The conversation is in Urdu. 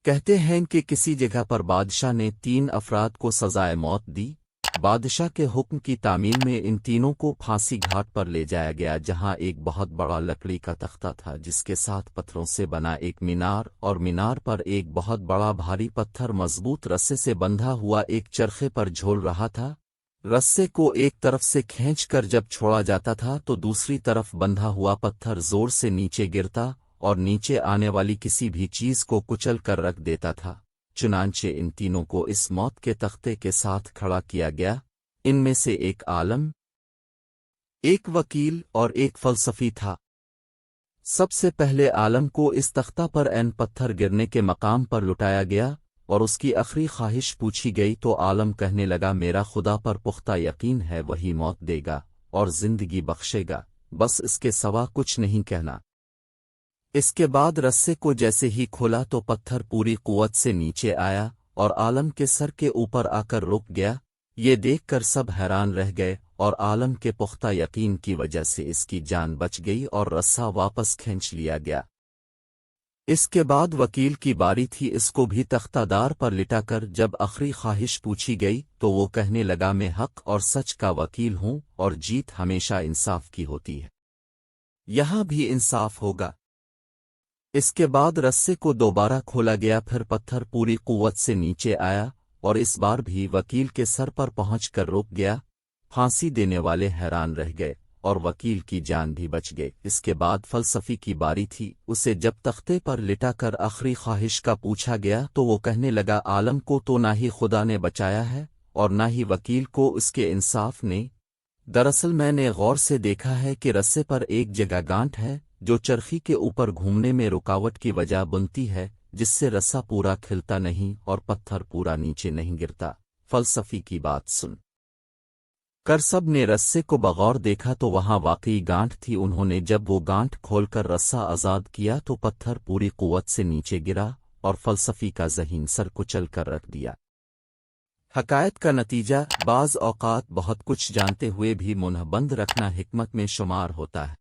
کہتے ہیں کہ کسی جگہ پر بادشاہ نے 3 افراد کو سزائے موت دی۔ بادشاہ کے حکم کی تعمیل میں ان تینوں کو پھانسی گھاٹ پر لے جایا گیا، جہاں ایک بہت بڑا لکڑی کا تختہ تھا جس کے ساتھ پتھروں سے بنا ایک مینار، اور مینار پر ایک بہت بڑا بھاری پتھر مضبوط رسے سے بندھا ہوا ایک چرخے پر جھول رہا تھا۔ رسے کو ایک طرف سے کھینچ کر جب چھوڑا جاتا تھا تو دوسری طرف بندھا ہوا پتھر زور سے نیچے گرتا اور نیچے آنے والی کسی بھی چیز کو کچل کر رکھ دیتا تھا۔ چنانچہ ان تینوں کو اس موت کے تختے کے ساتھ کھڑا کیا گیا۔ ان میں سے ایک عالم، ایک وکیل اور ایک فلسفی تھا۔ سب سے پہلے عالم کو اس تختہ پر عین پتھر گرنے کے مقام پر لٹایا گیا اور اس کی آخری خواہش پوچھی گئی تو عالم کہنے لگا، میرا خدا پر پختہ یقین ہے، وہی موت دے گا اور زندگی بخشے گا، بس اس کے سوا کچھ نہیں کہنا۔ اس کے بعد رسے کو جیسے ہی کھولا تو پتھر پوری قوت سے نیچے آیا اور عالم کے سر کے اوپر آ کر رک گیا۔ یہ دیکھ کر سب حیران رہ گئے اور عالم کے پختہ یقین کی وجہ سے اس کی جان بچ گئی اور رسہ واپس کھینچ لیا گیا۔ اس کے بعد وکیل کی باری تھی۔ اس کو بھی تختہ دار پر لٹا کر جب آخری خواہش پوچھی گئی تو وہ کہنے لگا، میں حق اور سچ کا وکیل ہوں اور جیت ہمیشہ انصاف کی ہوتی ہے، یہاں بھی انصاف ہوگا۔ اس کے بعد رسے کو دوبارہ کھولا گیا، پھر پتھر پوری قوت سے نیچے آیا اور اس بار بھی وکیل کے سر پر پہنچ کر رک گیا۔ پھانسی دینے والے حیران رہ گئے اور وکیل کی جان بھی بچ گئی۔ اس کے بعد فلسفی کی باری تھی۔ اسے جب تختے پر لٹا کر آخری خواہش کا پوچھا گیا تو وہ کہنے لگا، عالم کو تو نہ ہی خدا نے بچایا ہے اور نہ ہی وکیل کو اس کے انصاف نے۔ دراصل میں نے غور سے دیکھا ہے کہ رسے پر ایک جگہ گانٹھ ہے جو چرخی کے اوپر گھومنے میں رکاوٹ کی وجہ بنتی ہے، جس سے رسہ پورا کھلتا نہیں اور پتھر پورا نیچے نہیں گرتا۔ فلسفی کی بات سن کر سب نے رسے کو بغور دیکھا تو وہاں واقعی گانٹھ تھی۔ انہوں نے جب وہ گانٹھ کھول کر رسہ آزاد کیا تو پتھر پوری قوت سے نیچے گرا اور فلسفی کا ذہین سر کچل کر رکھ دیا۔ حکایت کا نتیجہ، بعض اوقات بہت کچھ جانتے ہوئے بھی منہ بند رکھنا حکمت میں شمار ہوتا ہے۔